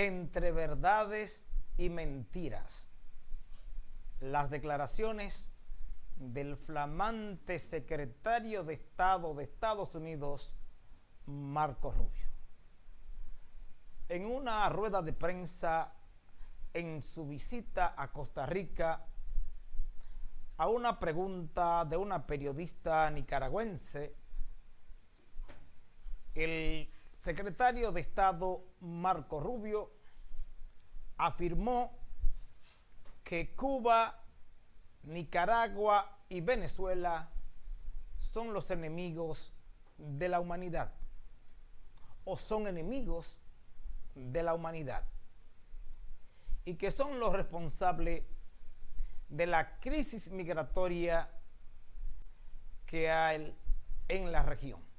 entre verdades y mentiras. Las declaraciones del flamante secretario de Estado de Estados Unidos, Marco Rubio. En una rueda de prensa en su visita a Costa Rica, a una pregunta de una periodista nicaragüense, el secretario de Estado Marco Rubio afirmó que Cuba, Nicaragua y Venezuela son los enemigos de la humanidad, o son enemigos de la humanidad, y que son los responsables de la crisis migratoria que hay en la región.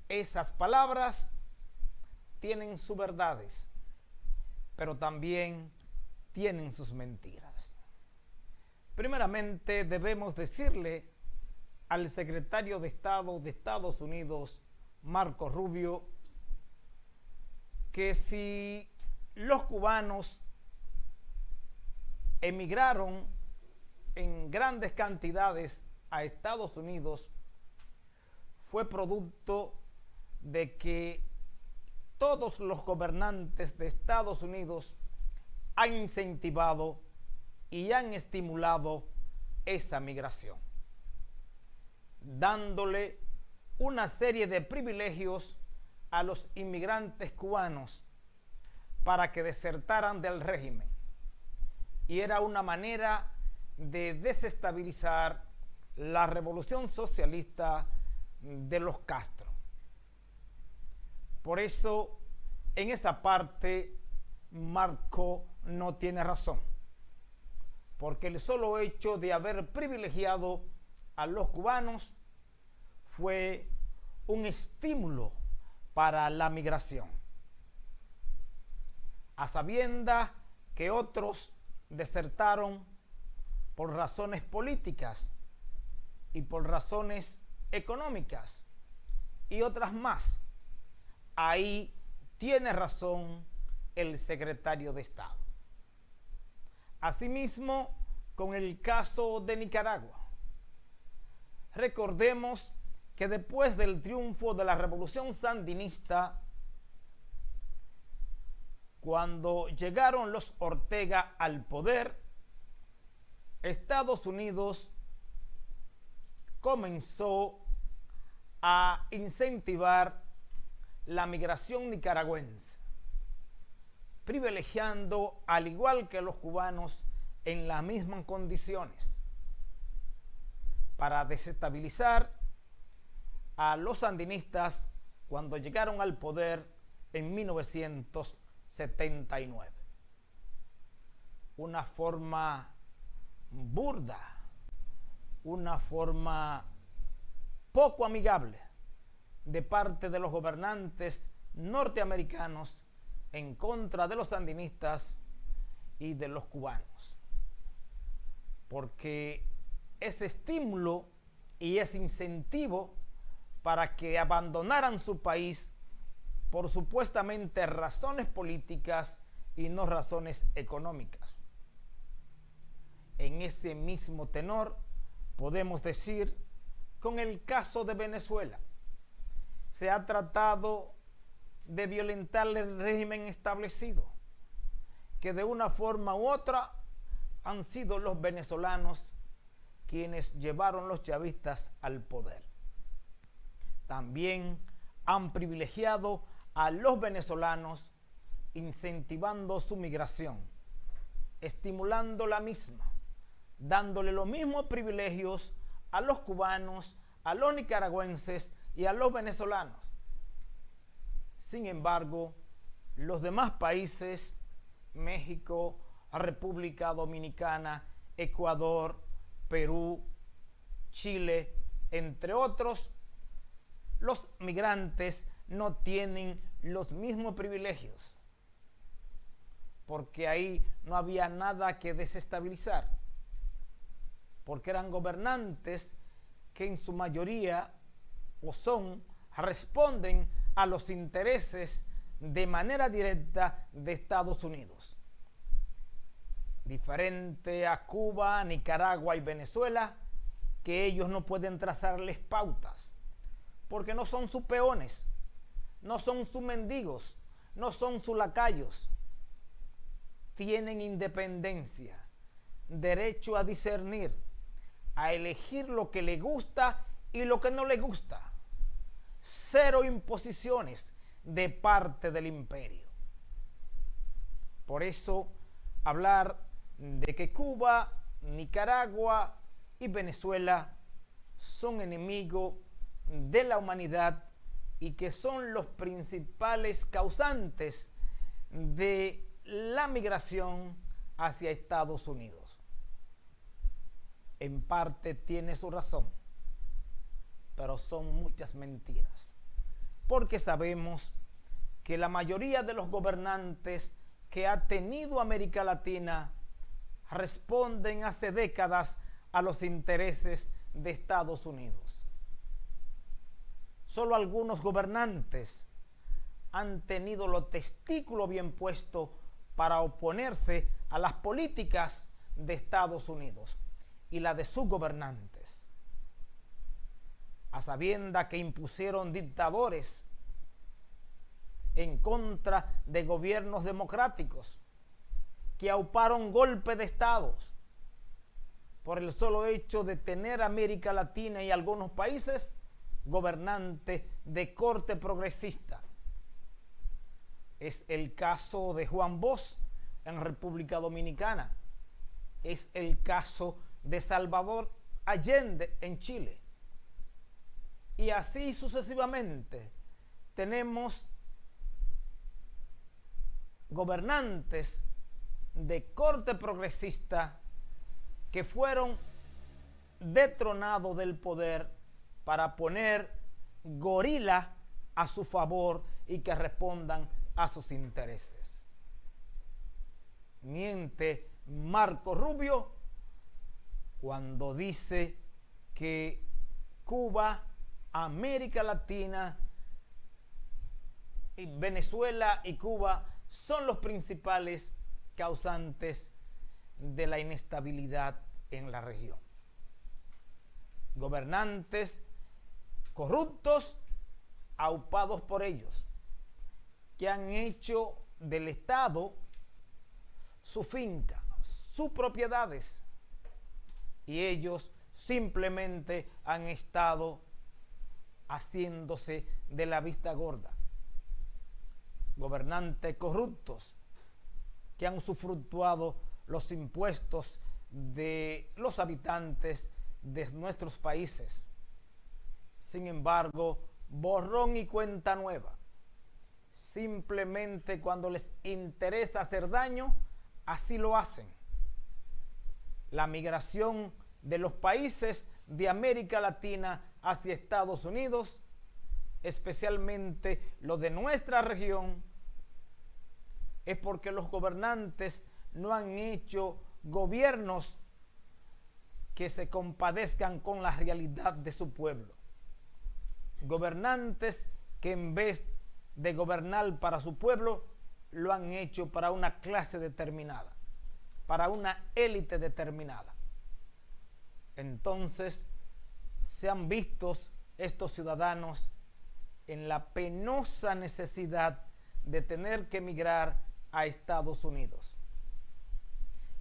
Esas palabras tienen sus verdades, pero también tienen sus mentiras. Primeramente, debemos decirle al secretario de Estado de Estados Unidos, Marco Rubio, que si los cubanos emigraron en grandes cantidades a Estados Unidos, fue producto de que todos los gobernantes de Estados Unidos han incentivado y han estimulado esa migración, dándole una serie de privilegios a los inmigrantes cubanos para que desertaran del régimen. Y era una manera de desestabilizar la revolución socialista de los Castro. Por eso, en esa parte, Marco no tiene razón, porque el solo hecho de haber privilegiado a los cubanos fue un estímulo para la migración, a sabiendas que otros desertaron por razones políticas y por razones económicas y otras más. Ahí tiene razón el secretario de Estado. Asimismo, con el caso de Nicaragua. Recordemos que después del triunfo de la revolución sandinista, cuando llegaron los Ortega al poder, Estados Unidos comenzó a incentivar la migración nicaragüense, privilegiando, al igual que los cubanos, en las mismas condiciones, para desestabilizar a los sandinistas cuando llegaron al poder en 1979. Una forma burda, una forma poco amigable de parte de los gobernantes norteamericanos en contra de los sandinistas y de los cubanos, porque ese estímulo y ese incentivo para que abandonaran su país por supuestamente razones políticas y no razones económicas. En ese mismo tenor podemos decir con el caso de Venezuela. Se ha tratado de violentar el régimen establecido, que de una forma u otra han sido los venezolanos quienes llevaron los chavistas al poder. También han privilegiado a los venezolanos, incentivando su migración, estimulando la misma, dándole los mismos privilegios a los cubanos, a los nicaragüenses y a los venezolanos. Sin embargo, los demás países, México, República Dominicana, Ecuador, Perú, Chile, entre otros, los migrantes no tienen los mismos privilegios, porque ahí no había nada que desestabilizar, porque eran gobernantes que en su mayoría responden a los intereses de manera directa de Estados Unidos. Diferente a Cuba, Nicaragua y Venezuela, que ellos no pueden trazarles pautas, porque no son sus peones, no son sus mendigos, no son sus lacayos. Tienen independencia, derecho a discernir, a elegir lo que le gusta y lo que no le gusta. Cero imposiciones de parte del imperio. Por eso, hablar de que Cuba, Nicaragua y Venezuela son enemigos de la humanidad y que son los principales causantes de la migración hacia Estados Unidos. En parte tiene su razón, pero son muchas mentiras, porque sabemos que la mayoría de los gobernantes que ha tenido América Latina responden hace décadas a los intereses de Estados Unidos. Solo algunos gobernantes han tenido los testículos bien puestos para oponerse a las políticas de Estados Unidos y la de sus gobernantes, a sabiendas que impusieron dictadores en contra de gobiernos democráticos, que auparon golpes de estados por el solo hecho de tener América Latina y algunos países gobernantes de corte progresista. Es el caso de Juan Bosch en República Dominicana. Es el caso de Salvador Allende en Chile. Y así sucesivamente tenemos gobernantes de corte progresista que fueron detronados del poder para poner gorila a su favor y que respondan a sus intereses. Miente Marco Rubio cuando dice que Cuba, América Latina, y Venezuela y Cuba son los principales causantes de la inestabilidad en la región. Gobernantes corruptos, aupados por ellos, que han hecho del Estado su finca, sus propiedades, y ellos simplemente han estado haciéndose de la vista gorda. Gobernantes corruptos que han usufructuado los impuestos de los habitantes de nuestros países. Sin embargo, borrón y cuenta nueva. Simplemente cuando les interesa hacer daño, así lo hacen. La migración de los países de América Latina hacia Estados Unidos, especialmente los de nuestra región, es porque los gobernantes no han hecho gobiernos que se compadezcan con la realidad de su pueblo. Gobernantes que en vez de gobernar para su pueblo, lo han hecho para una clase determinada, para una élite determinada. Entonces, se han visto estos ciudadanos en la penosa necesidad de tener que emigrar a Estados Unidos.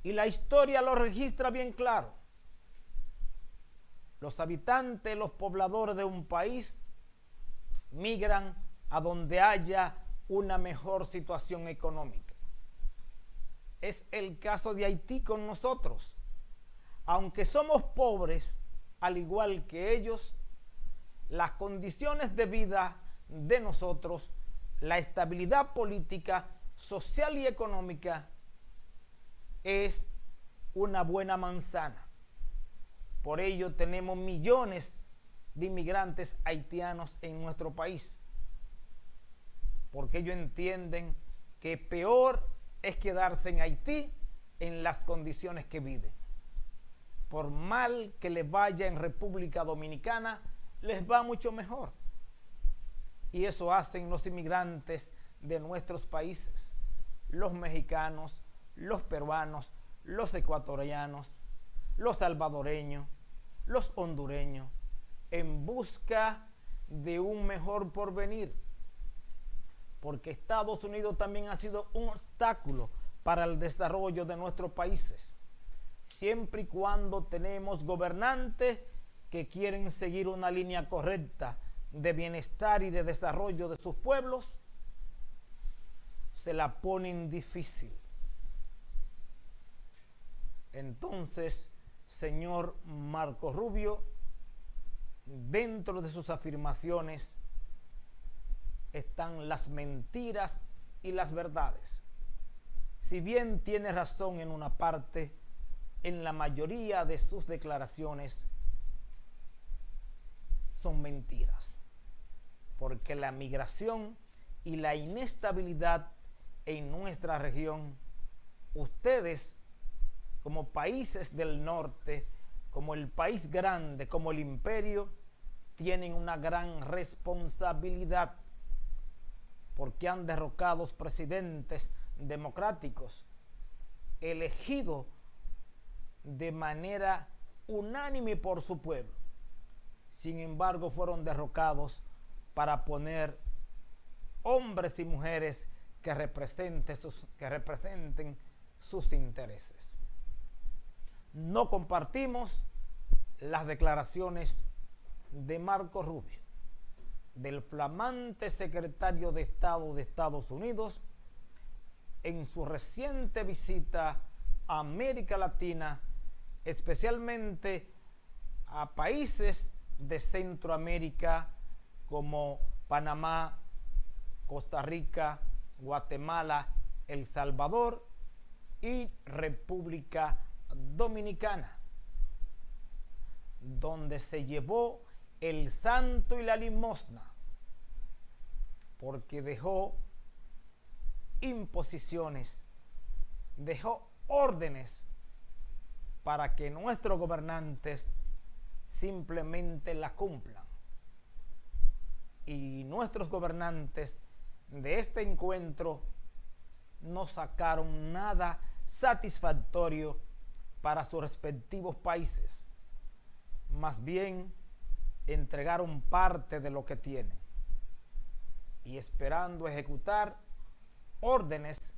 Y la historia lo registra bien claro. Los habitantes, los pobladores de un país migran a donde haya una mejor situación económica. Es el caso de Haití con nosotros. Aunque somos pobres, al igual que ellos, las condiciones de vida de nosotros, la estabilidad política, social y económica es una buena manzana. Por ello tenemos millones de inmigrantes haitianos en nuestro país, porque ellos entienden que peor es quedarse en Haití en las condiciones que viven. Por mal que les vaya en República Dominicana, les va mucho mejor. Y eso hacen los inmigrantes de nuestros países, los mexicanos, los peruanos, los ecuatorianos, los salvadoreños, los hondureños, en busca de un mejor porvenir. Porque Estados Unidos también ha sido un obstáculo para el desarrollo de nuestros países, siempre y cuando tenemos gobernantes que quieren seguir una línea correcta de bienestar y de desarrollo de sus pueblos, se la ponen difícil. Entonces, señor Marco Rubio, dentro de sus afirmaciones están las mentiras y las verdades. Si bien tiene razón en una parte, en la mayoría de sus declaraciones son mentiras, porque la migración y la inestabilidad en nuestra región, ustedes como países del norte, como el país grande, como el imperio, tienen una gran responsabilidad, porque han derrocado presidentes democráticos elegidos de manera unánime por su pueblo. Sin embargo, fueron derrocados para poner hombres y mujeres que representen sus intereses. No compartimos las declaraciones de Marco Rubio, del flamante secretario de Estado de Estados Unidos, en su reciente visita a América Latina, especialmente a países de Centroamérica como Panamá, Costa Rica, Guatemala, El Salvador y República Dominicana, donde se llevó el santo y la limosna, porque dejó imposiciones, dejó órdenes para que nuestros gobernantes simplemente la cumplan. Y nuestros gobernantes de este encuentro no sacaron nada satisfactorio para sus respectivos países. Más bien entregaron parte de lo que tienen y esperando ejecutar órdenes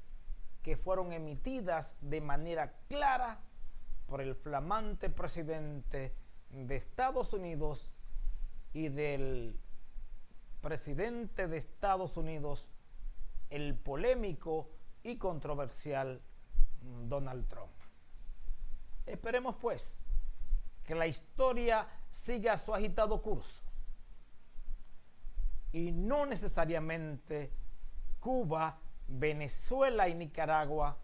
que fueron emitidas de manera clara por el flamante presidente de Estados Unidos y del presidente de Estados Unidos, el polémico y controversial Donald Trump. Esperemos pues que la historia siga su agitado curso y no necesariamente Cuba, Venezuela y Nicaragua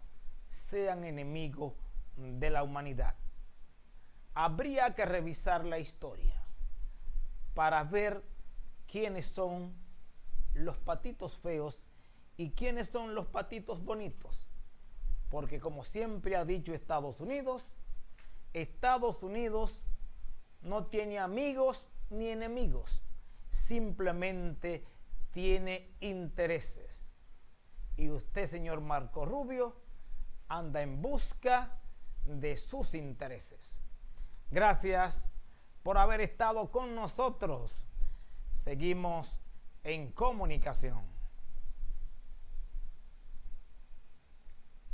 sean enemigos de la humanidad. Habría que revisar la historia para ver quiénes son los patitos feos y quiénes son los patitos bonitos. Porque como siempre ha dicho Estados Unidos no tiene amigos ni enemigos, simplemente tiene intereses. Y usted, señor Marco Rubio, anda en busca de sus intereses. Gracias por haber estado con nosotros. Seguimos en comunicación.